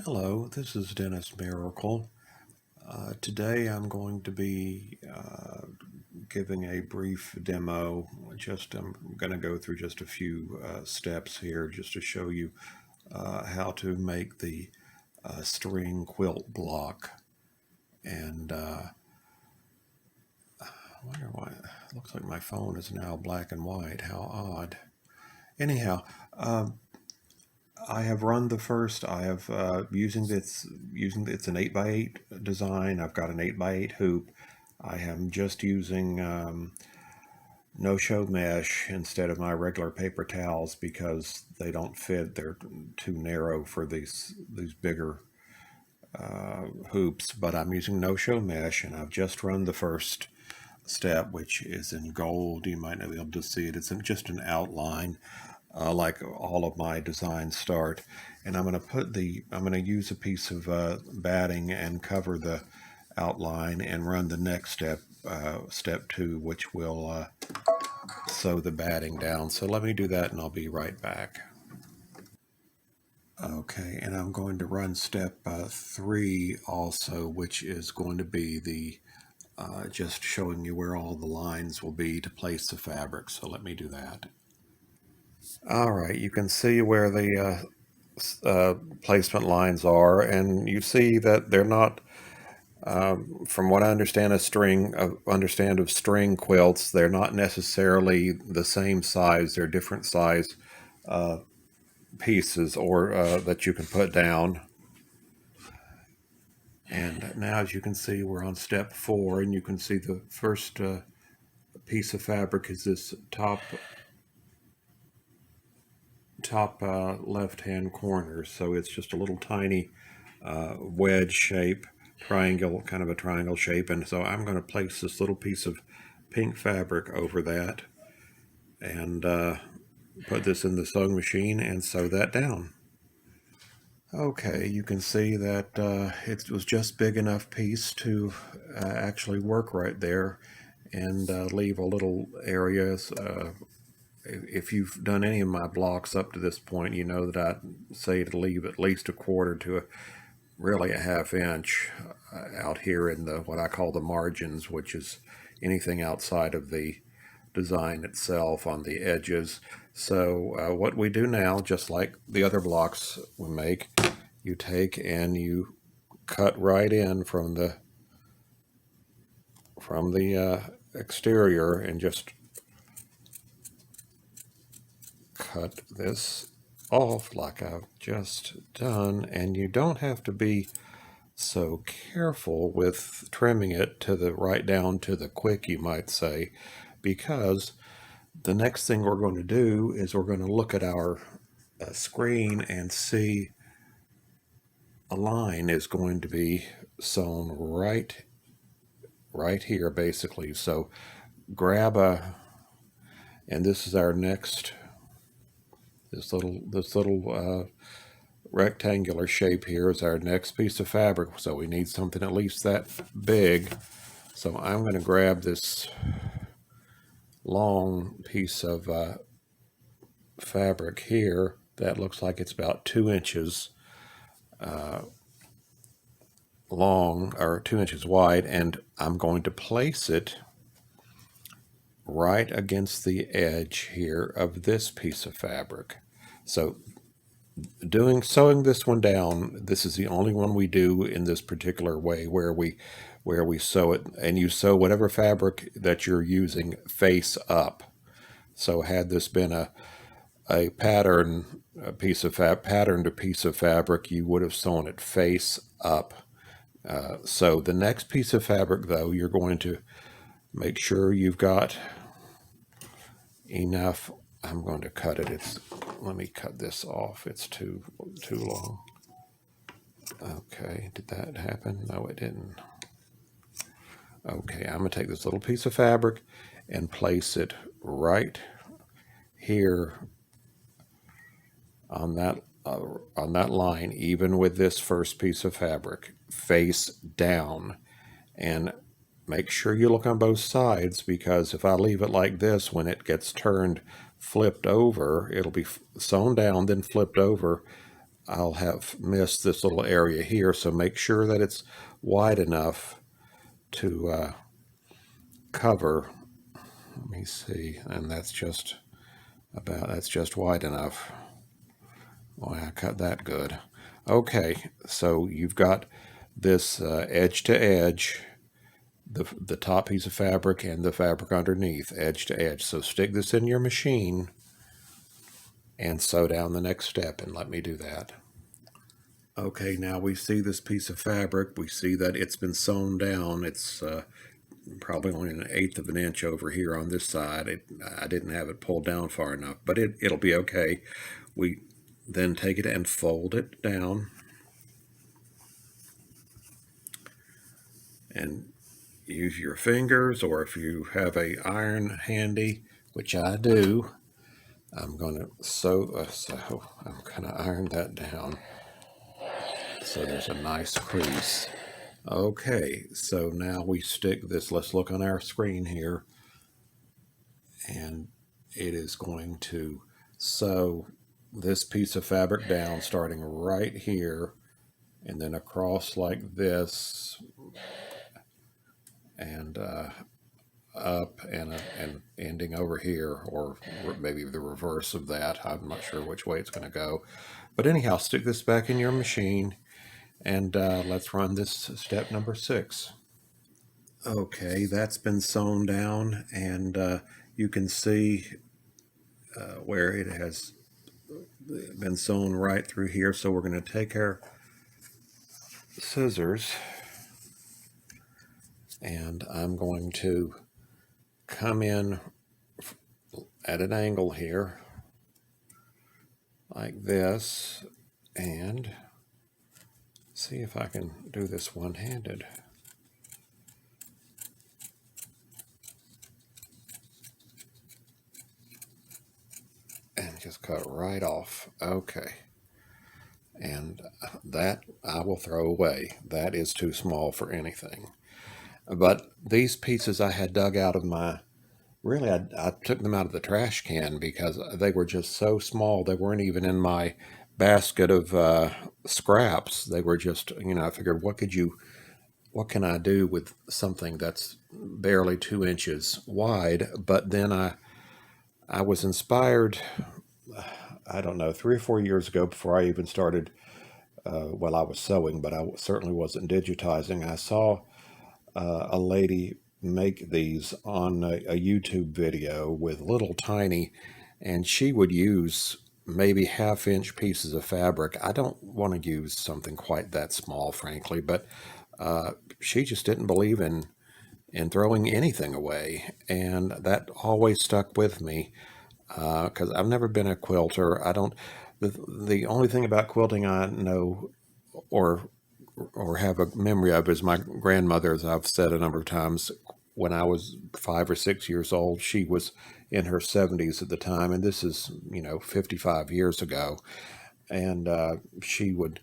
Hello, this is Dennis Miracle. Today I'm going to be giving a brief demo. I'm going to go through just a few steps here just to show you how to make the string quilt block. And I wonder why it looks like my phone is now black and white. How odd. Anyhow, I have run the first. I have using it's an 8x8 design. I've got an 8x8 hoop. I am just using no-show mesh instead of my regular paper towels because they don't fit. They're too narrow for these bigger hoops. But I'm using no-show mesh, and I've just run the first step, which is in gold. You might not be able to see it. It's just an outline. Like all of my designs start, and I'm going to use a piece of batting and cover the outline and run the next step, step 2, which will sew the batting down. So let me do that and I'll be right back. Okay, and I'm going to run step 3 also, which is going to be the just showing you where all the lines will be to place the fabric. So let me do that. All right, you can see where the placement lines are, and you see that they're not. From what I understand of string quilts, they're not necessarily the same size. They're different size pieces, or that you can put down. And now, as you can see, we're on step 4, and you can see the first piece of fabric is this top left-hand corner. So it's just a little tiny wedge shape, triangle, kind of a triangle shape. And so I'm going to place this little piece of pink fabric over that and put this in the sewing machine and sew that down. Okay, you can see that it was just big enough piece to actually work right there and leave a little areas. If you've done any of my blocks up to this point, you know that I say to leave at least a quarter to really a half inch out here in the what I call the margins, which is anything outside of the design itself on the edges. So what we do now, just like the other blocks we make, you take and you cut right in from the exterior and just cut this off like I've just done. And you don't have to be so careful with trimming it to the right down to the quick, you might say, because the next thing we're going to do is we're going to look at our screen and see a line is going to be sewn right here basically. So grab and this is our next, this little rectangular shape here is our next piece of fabric. So we need something at least that big. So I'm going to grab this long piece of fabric here that looks like it's about 2 inches long or 2 inches wide, and I'm going to place it right against the edge here of this piece of fabric. So sewing this one down, this is the only one we do in this particular way where we sew it, and you sew whatever fabric that you're using face up. So had this been a patterned piece of fabric, you would have sewn it face up. So the next piece of fabric, though, you're going to make sure you've got enough. I'm going to cut it. Let me cut this off. It's too long. Okay, did that happen? No, it didn't. Okay, I'm going to take this little piece of fabric and place it right here on that line, even with this first piece of fabric, face down. And make sure you look on both sides, because if I leave it like this, when it gets flipped over, it'll be sewn down, then flipped over. I'll have missed this little area here, so make sure that it's wide enough to cover. Let me see, and that's just wide enough. Boy, I cut that good. Okay, so you've got this edge to edge, the top piece of fabric and the fabric underneath, edge to edge. So stick this in your machine and sew down the next step, and let me do that. Okay, now we see this piece of fabric. We see that it's been sewn down. It's probably only an eighth of an inch over here on this side. I didn't have it pulled down far enough, but it'll be okay. We then take it and fold it down and use your fingers, or if you have a iron handy, which I do, I'm going to I'm going to iron that down so there's a nice crease. Okay, so now we stick this, let's look on our screen here, and it is going to sew this piece of fabric down starting right here and then across like this and up and ending over here, or maybe the reverse of that. I'm not sure which way it's going to go. But anyhow, stick this back in your machine and let's run this step number 6. Okay, that's been sewn down, and you can see where it has been sewn right through here. So we're going to take our scissors and I'm going to come in at an angle here like this and see if I can do this one-handed. And just cut right off. Okay. And that I will throw away. That is too small for anything. But these pieces I had dug out of my, really I took them out of the trash can because they were just so small. They weren't even in my basket of scraps. They were just, I figured what can I do with something that's barely 2 inches wide? But then I was inspired, I don't know, 3 or 4 years ago before I even started, I was sewing, but I certainly wasn't digitizing. I saw a lady make these on a YouTube video with little tiny, and she would use maybe half-inch pieces of fabric. I don't want to use something quite that small, frankly, but she just didn't believe in throwing anything away, and that always stuck with me because I've never been a quilter. I don't. The only thing about quilting I know or have a memory of is my grandmother, as I've said a number of times. When I was 5 or 6 years old, she was in her 70s at the time, and this is 55 years ago, and she would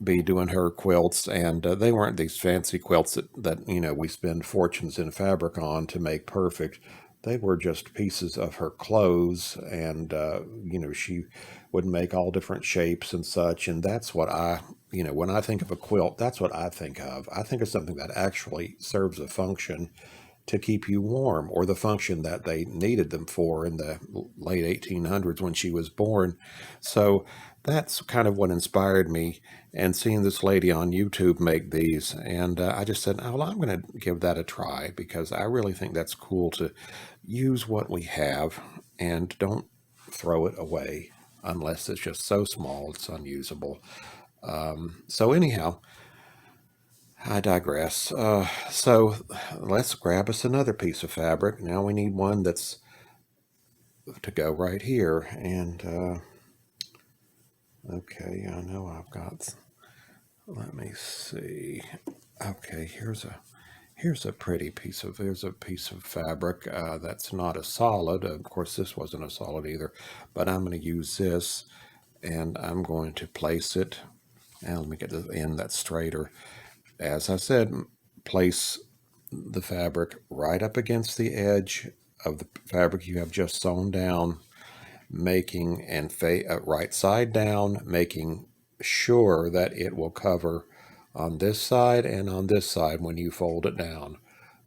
be doing her quilts, and they weren't these fancy quilts that we spend fortunes in fabric on to make perfect. They were just pieces of her clothes, and she would make all different shapes and such, and that's what when I think of a quilt, that's what I think of. I think of something that actually serves a function to keep you warm, or the function that they needed them for in the late 1800s when she was born. So that's kind of what inspired me, and seeing this lady on YouTube make these, and I just said, oh, well, I'm going to give that a try because I really think that's cool to use what we have and don't throw it away unless it's just so small it's unusable. So anyhow, I digress. So let's grab us another piece of fabric. Now we need one that's to go right here. And okay, I know I've got. Let me see. Okay, here's a pretty piece of. There's a piece of fabric that's not a solid. Of course, this wasn't a solid either. But I'm going to use this, and I'm going to place it. And let me get the end that's straighter. As I said, place the fabric right up against the edge of the fabric you have just sewn down, making and right side down, making sure that it will cover on this side and on this side when you fold it down.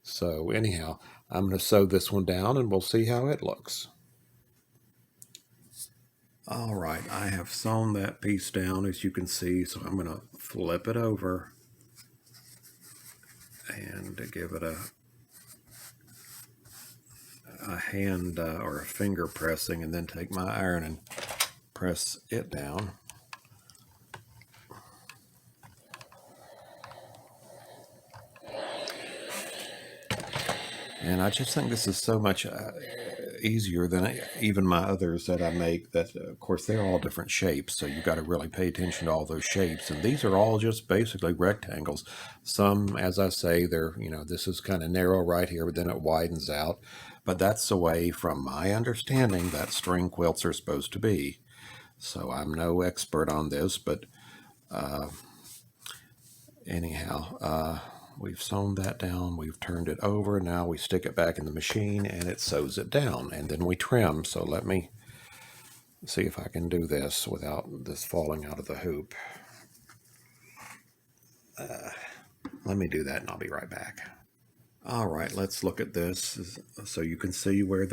So anyhow, I'm going to sew this one down and we'll see how it looks. All right, I have sewn that piece down, as you can see, so I'm going to flip it over and give it a hand or a finger pressing, and then take my iron and press it down. And I just think this is so much easier than even my others that I make, that of course they're all different shapes, so you got to really pay attention to all those shapes, and these are all just basically rectangles. Some, as I say, they're, this is kind of narrow right here, but then it widens out. But that's the way, from my understanding, that string quilts are supposed to be. So I'm no expert on this, but anyhow, we've sewn that down, we've turned it over, now we stick it back in the machine and it sews it down, and then we trim. So let me see if I can do this without this falling out of the hoop. Let me do that and I'll be right back. All right, let's look at this so you can see where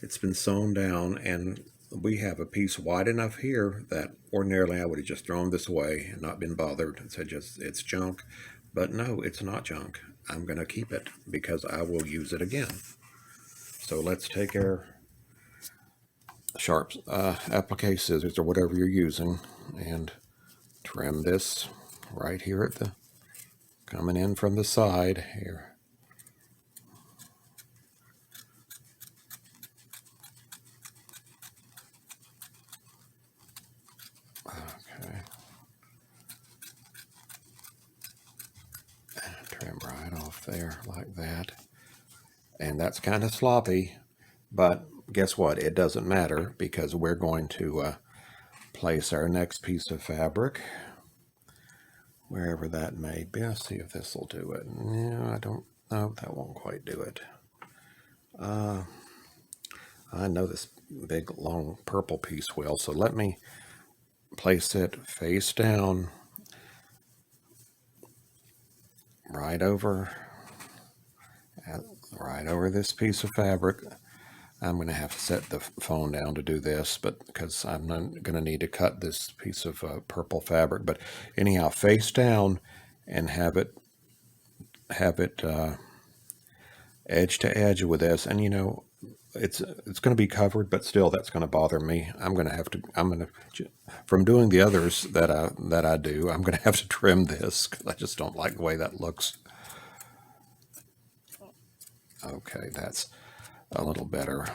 it's been sewn down, and we have a piece wide enough here that ordinarily I would have just thrown this away and not been bothered and said just it's junk. But no, it's not junk. I'm going to keep it because I will use it again. So let's take our sharp applique scissors or whatever you're using and trim this right here at coming in from the side here. Okay. Trim right off there like that. And that's kind of sloppy, but guess what? It doesn't matter because we're going to place our next piece of fabric wherever that may be. Let's see if this will do it. No, I don't know. That won't quite do it. I know this big long purple piece will, so let me place it face down right over this piece of fabric. I'm going to have to set the phone down to do this, but because I'm not going to need to cut this piece of purple fabric. But anyhow, face down and have it edge to edge with this. And it's going to be covered, but still that's going to bother me. From doing the others that I do, I'm going to have to trim this because I just don't like the way that looks. Okay, that's a little better.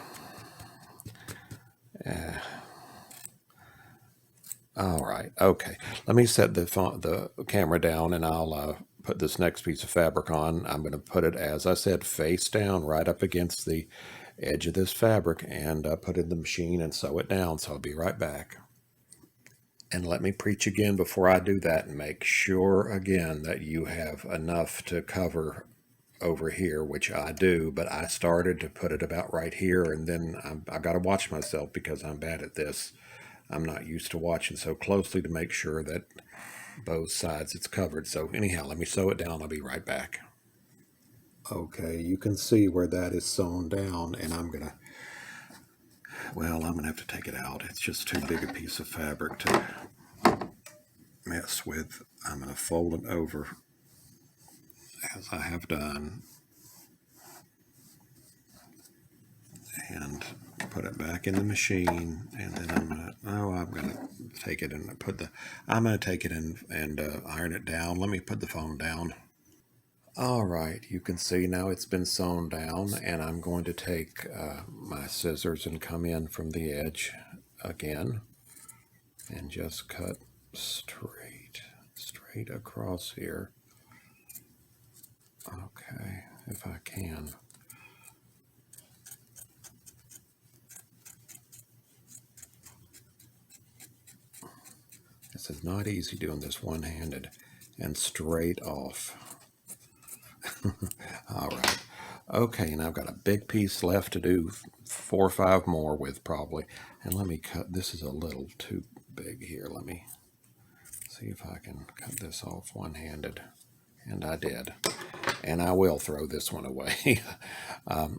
All right, okay. Let me set the camera down and I'll put this next piece of fabric on. I'm going to put it, as I said, face down right up against the edge of this fabric and put it in the machine and sew it down. So I'll be right back. And let me preach again before I do that and make sure again that you have enough to cover over here, which I do, but I started to put it about right here, and then I got to watch myself because I'm bad at this. I'm not used to watching so closely to make sure that both sides it's covered. So anyhow, let me sew it down. I'll be right back. Okay, you can see where that is sewn down, and I'm gonna have to take it out. It's just too big a piece of fabric to mess with. I'm gonna fold it over as I have done and put it back in the machine, and then I'm gonna take it and iron it down. Let me put the phone down. All right, you can see now it's been sewn down, and I'm going to take my scissors and come in from the edge again and just cut straight across here. Okay, if I can. This is not easy doing this one-handed and straight off. All right. Okay, and I've got a big piece left to do 4 or 5 more with probably. And let me cut, this is a little too big here. Let me see if I can cut this off one-handed. And I did. And I will throw this one away.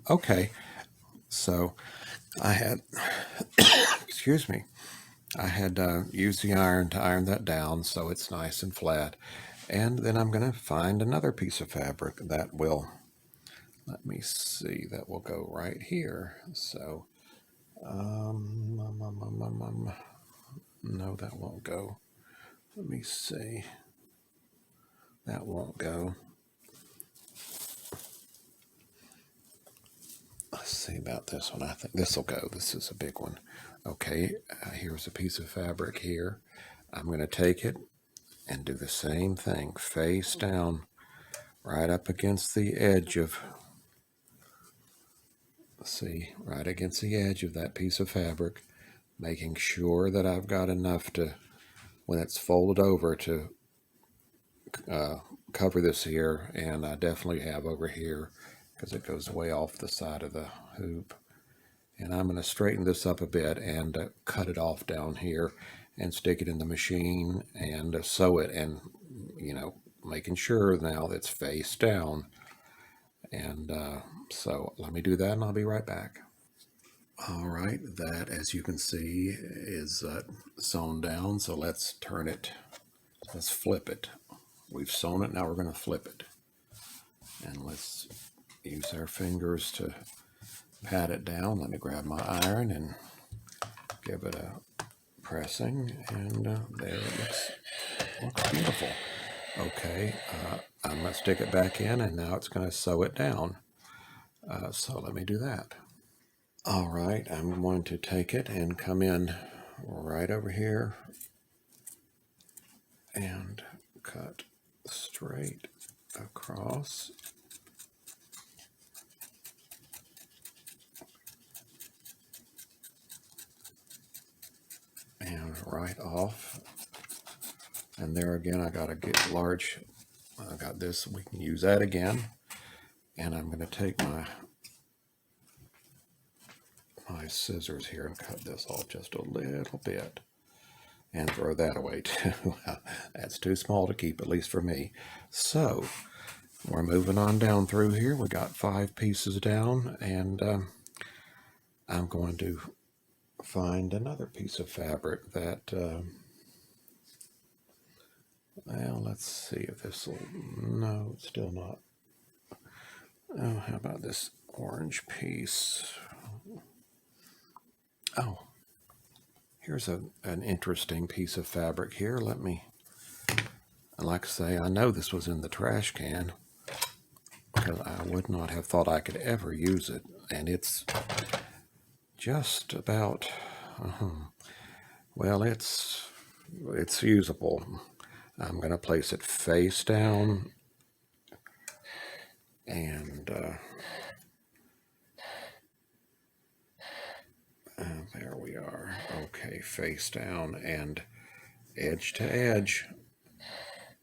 Okay, so I had, excuse me, I had used the iron to iron that down so it's nice and flat. And then I'm going to find another piece of fabric that will, let me see, that will go right here. So, no, that won't go. Let me see. That won't go. Let's see about this one. I think this will go. This is a big one. Okay, here's a piece of fabric here. I'm going to take it and do the same thing, face down, right up against the edge of, see, right against the edge of that piece of fabric, making sure that I've got enough to, when it's folded over, to cover this here, and I definitely have over here because it goes way off the side of the hoop. And I'm going to straighten this up a bit and cut it off down here and stick it in the machine and sew it, and making sure now that it's face down. And so let me do that and I'll be right back. All right, that, as you can see, is sewn down. So let's turn it, let's flip it. We've sewn it, now we're going to flip it. And let's use our fingers to pat it down. Let me grab my iron and give it a pressing, and there it looks beautiful. Okay, I'm going to stick it back in, and now it's going to sew it down. So let me do that. All right, I'm going to take it and come in right over here and cut straight across. And right off. And there again, I got to get large. I got this, we can use that again. And I'm going to take my scissors here and cut this off just a little bit. And throw that away too. That's too small to keep, at least for me. So we're moving on down through here. We got 5 pieces down, and I'm going to find another piece of fabric that, well, let's see if this will, no, it's still not. Oh, how about this orange piece? Oh, here's an interesting piece of fabric here. Let me, like I say, I know this was in the trash can because I would not have thought I could ever use it. And it's just about, well, it's usable. I'm going to place it face down, and there we are. Okay, face down and edge to edge.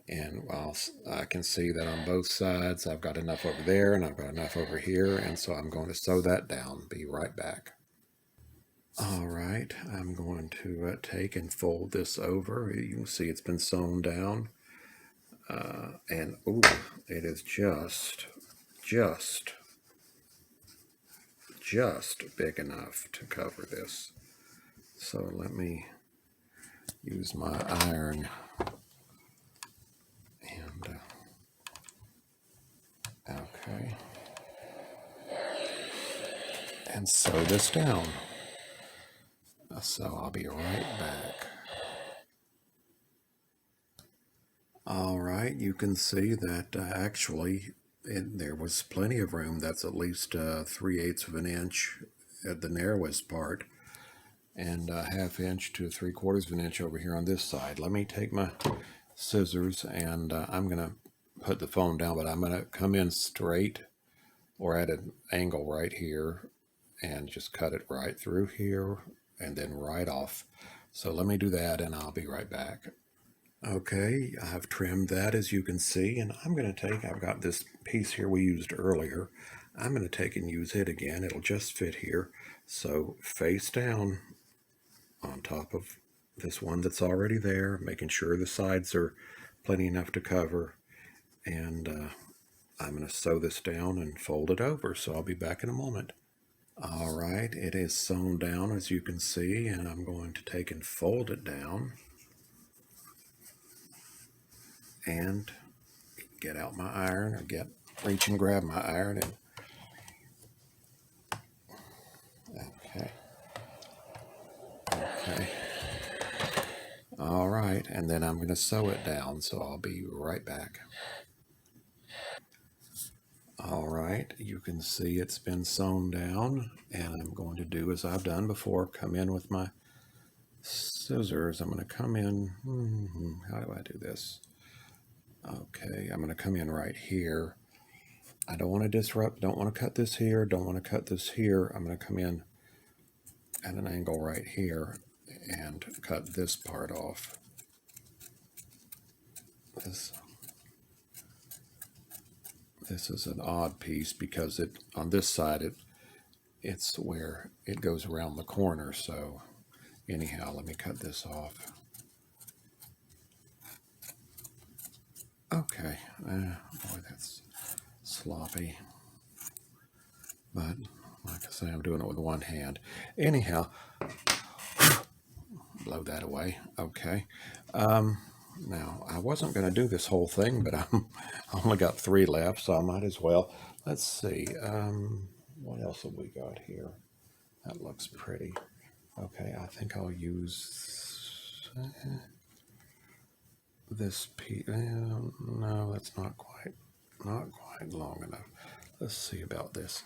And while I can see that on both sides, I've got enough over there and I've got enough over here, and so I'm going to sew that down. Be right back. All right, I'm going to take and fold this over. You can see it's been sewn down. And ooh, it is just big enough to cover this. So let me use my iron and okay, and sew this down. So I'll be right back. All right, you can see that actually there was plenty of room. That's at least 3/8 of an inch at the narrowest part, and 1/2 inch to 3/4 of an inch over here on this side. Let me take my scissors, and I'm going to put the phone down, but I'm going to come in straight or at an angle right here and just cut it right through here and then right off. So let me do that and I'll be right back. Okay, I've trimmed that, as you can see, and I'm going to take, I've got this piece here we used earlier. I'm going to take and use it again. It'll just fit here. So face down on top of this one that's already there, making sure the sides are plenty enough to cover. And I'm going to sew this down and fold it over, so I'll be back in a moment. All right, it is sewn down as you can see, and I'm going to take and fold it down and get out my iron, or reach and grab my iron, and okay. All right, and then I'm going to sew it down, so I'll be right back. All right, you can see it's been sewn down, and I'm going to do as I've done before, come in with my scissors. I'm going to come in, how do I do this? Okay, I'm going to come in right here. I don't want to disrupt, don't want to cut this here, don't want to cut this here. I'm going to come in at an angle right here and cut this part off. This is an odd piece because on this side it's where it goes around the corner. So anyhow, let me cut this off. Okay, boy, that's sloppy. But like I say, I'm doing it with one hand. Anyhow, blow that away. Okay. Now, I wasn't going to do this whole thing, but I only got 3 left, so I might as well. Let's see. What else have we got here? That looks pretty. Okay, I think I'll use this piece. No, that's not quite long enough. Let's see about this.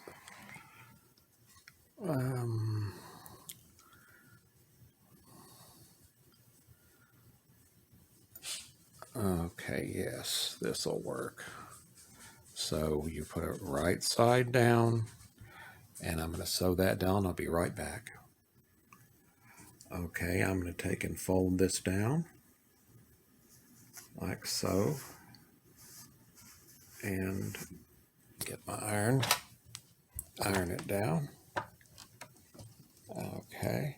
Okay, yes, this will work. So you put it right side down, and I'm going to sew that down. I'll be right back. Okay, I'm going to take and fold this down like so, and get my iron it down. Okay,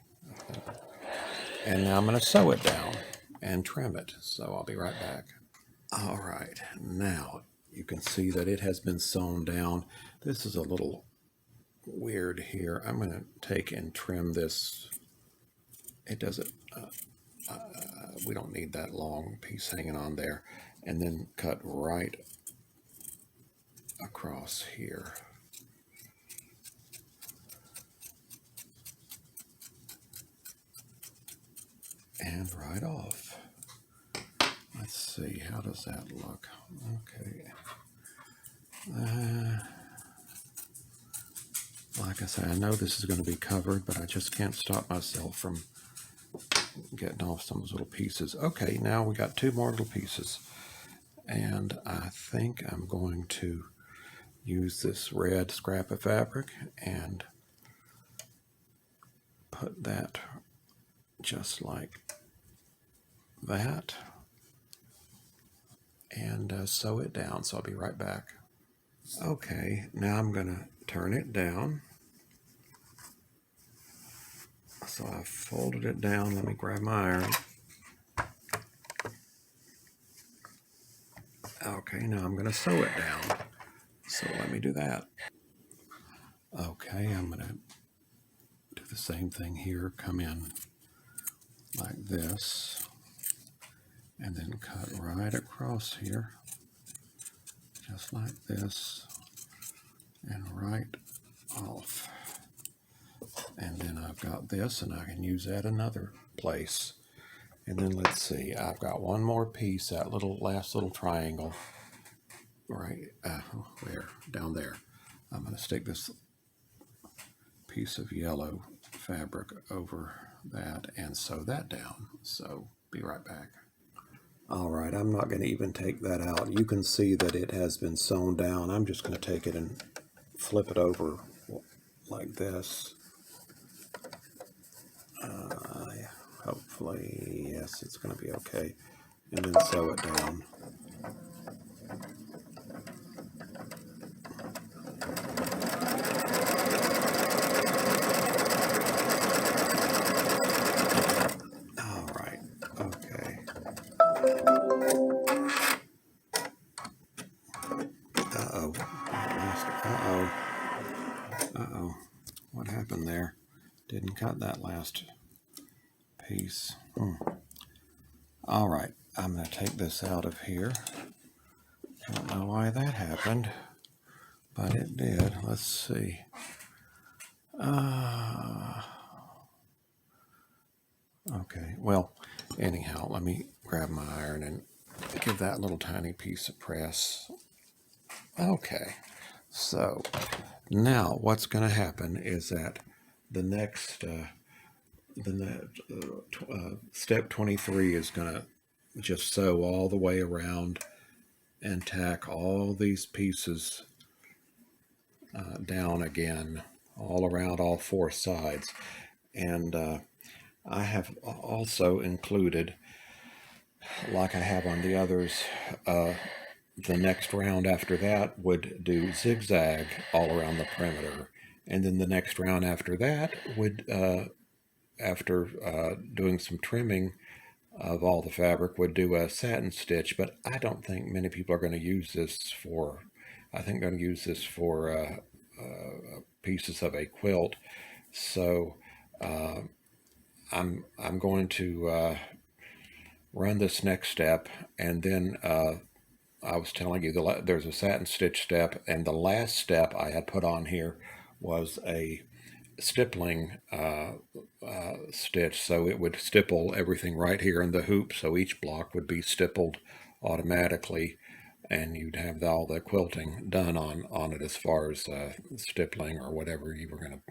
and now I'm going to sew it down and trim it, so I'll be right back. All right, now you can see that it has been sewn down. This is a little weird here. I'm going to take and trim this. It doesn't, we don't need that long piece hanging on there. And then cut right across here. And right off. Let's see, how does that look? Okay. Like I say, I know this is going to be covered, but I just can't stop myself from getting off some of those little pieces. Okay, now we got 2 more little pieces. And I think I'm going to use this red scrap of fabric and put that just like that, and sew it down. So I'll be right back. Okay, now I'm going to turn it down. So I folded it down. Let me grab my iron. Okay, now I'm going to sew it down. So let me do that. Okay, I'm going to do the same thing here. Come in like this, and then cut right across here, just like this, and right off. And then I've got this, and I can use that another place. And then let's see, I've got one more piece, that last little triangle, right where? Down there. I'm going to stick this piece of yellow fabric over that and sew that down. So be right back. All right, I'm not going to even take that out. You can see that it has been sewn down. I'm just going to take it and flip it over like this. Hopefully, yes, it's going to be okay. And then sew it down. All right. what happened there? Didn't cut that last piece. All right, I'm going to take this out of here. Don't know why that happened, but it did. Let's see. Okay, well, anyhow, let me grab my iron and give that little tiny piece of press. Okay, so now what's going to happen is that the next, step 23 is going to just sew all the way around and tack all these pieces down again, all around all four sides. And I have also included, like I have on the others, the next round after that would do zigzag all around the perimeter. And then the next round after that would, after doing some trimming of all the fabric, would do a satin stitch. But I don't think many people are going to use this for, I think they're going to use this for pieces of a quilt. So I'm going to run this next step, and then I was telling you there's a satin stitch step, and the last step I had put on here was a stippling stitch, so it would stipple everything right here in the hoop, so each block would be stippled automatically, and you'd have all the quilting done on it as far as stippling or whatever you were going to,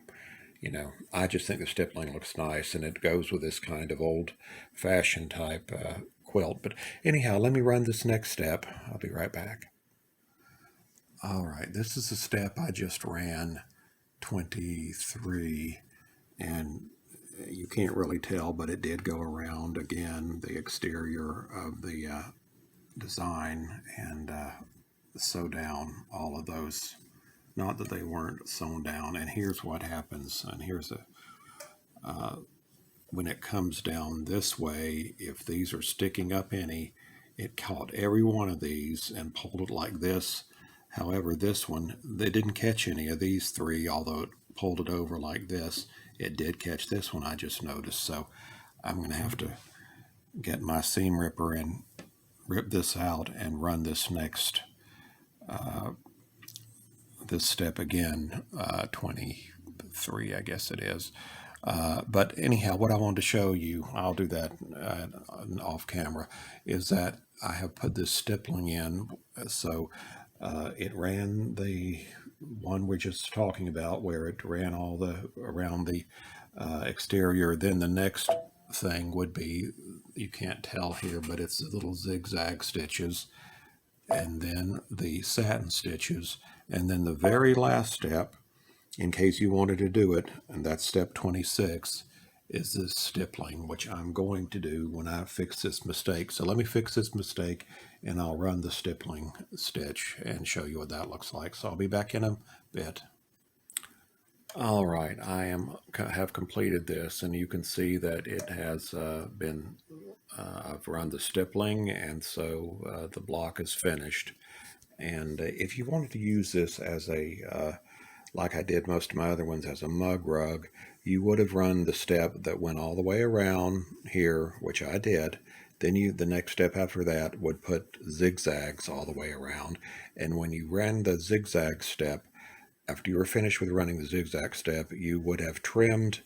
I just think the stippling looks nice, and it goes with this kind of old-fashioned type quilt. But anyhow, let me run this next step. I'll be right back. All right, this is the step I just ran, 23, and you can't really tell, but it did go around again the exterior of the design and sew down all of those. Not that they weren't sewn down. And here's what happens. And here's when it comes down this way, if these are sticking up any, it caught every one of these and pulled it like this. However, this one, they didn't catch any of these three, although it pulled it over like this. It did catch this one, I just noticed. So I'm going to have to get my seam ripper and rip this out and run this next this step again, 23, I guess it is. But anyhow, what I wanted to show you, I'll do that off camera, is that I have put this stippling in. So it ran the one we're just talking about, where it ran all the around the exterior. Then the next thing would be, you can't tell here, but it's the little zigzag stitches, and then the satin stitches, and then the very last step, in case you wanted to do it, and that's step 26, is this stippling, which I'm going to do when I fix this mistake. So let me fix this mistake, and I'll run the stippling stitch and show you what that looks like. So I'll be back in a bit. All right, have completed this, and you can see that it has been, I've run the stippling, and so the block is finished. And if you wanted to use this as a, like I did most of my other ones, as a mug rug, you would have run the step that went all the way around here, which I did. Then the next step after that would put zigzags all the way around. And when you ran the zigzag step, after you were finished with running the zigzag step, you would have trimmed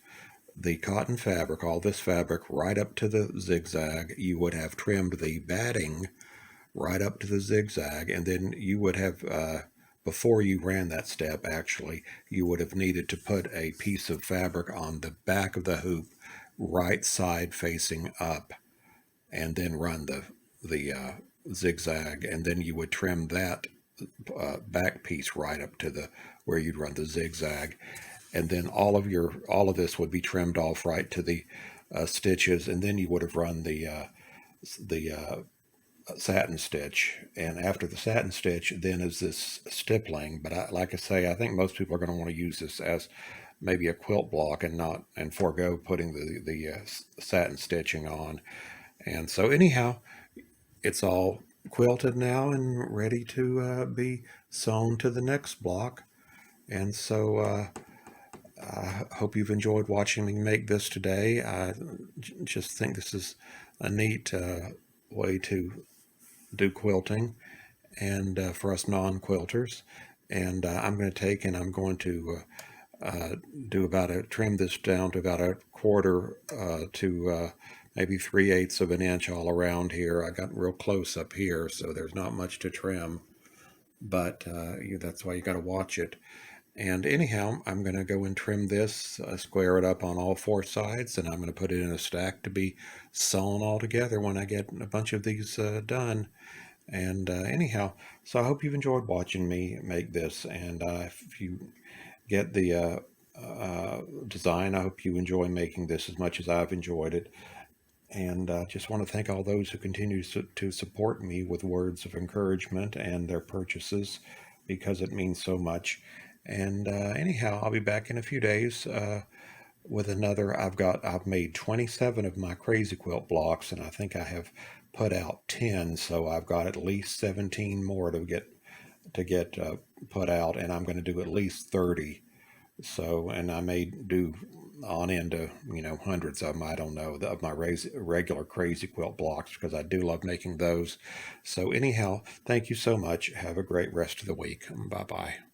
the cotton fabric, all this fabric, right up to the zigzag. You would have trimmed the batting right up to the zigzag, and then you would have, before you ran that step, actually, you would have needed to put a piece of fabric on the back of the hoop, right side facing up, and then run the zigzag, and then you would trim that back piece right up to the where you'd run the zigzag, and then all of this would be trimmed off right to the stitches, and then you would have run the satin stitch. And after the satin stitch, then is this stippling. But like I say, I think most people are going to want to use this as maybe a quilt block and forego putting the satin stitching on. And so anyhow, it's all quilted now and ready to be sewn to the next block. And so I hope you've enjoyed watching me make this today. I just think this is a neat way to do quilting, and for us non-quilters. And I'm going to take and I'm going to trim this down to about a quarter to maybe 3/8 of an inch all around here. I got real close up here, so there's not much to trim, but that's why you got to watch it. And anyhow, I'm going to go and trim this, square it up on all four sides, and I'm going to put it in a stack to be sewn all together when I get a bunch of these done. And anyhow, so I hope you've enjoyed watching me make this. And if you get the design, I hope you enjoy making this as much as I've enjoyed it. And just want to thank all those who continue to support me with words of encouragement and their purchases, because it means so much. And anyhow, I'll be back in a few days with another. I've made 27 of my crazy quilt blocks, and I think I have put out 10, so I've got at least 17 more to get put out, and I'm going to do at least 30. So, and I may do on into, hundreds of them. I don't know, of my regular crazy quilt blocks, because I do love making those. So anyhow, thank you so much. Have a great rest of the week. Bye bye.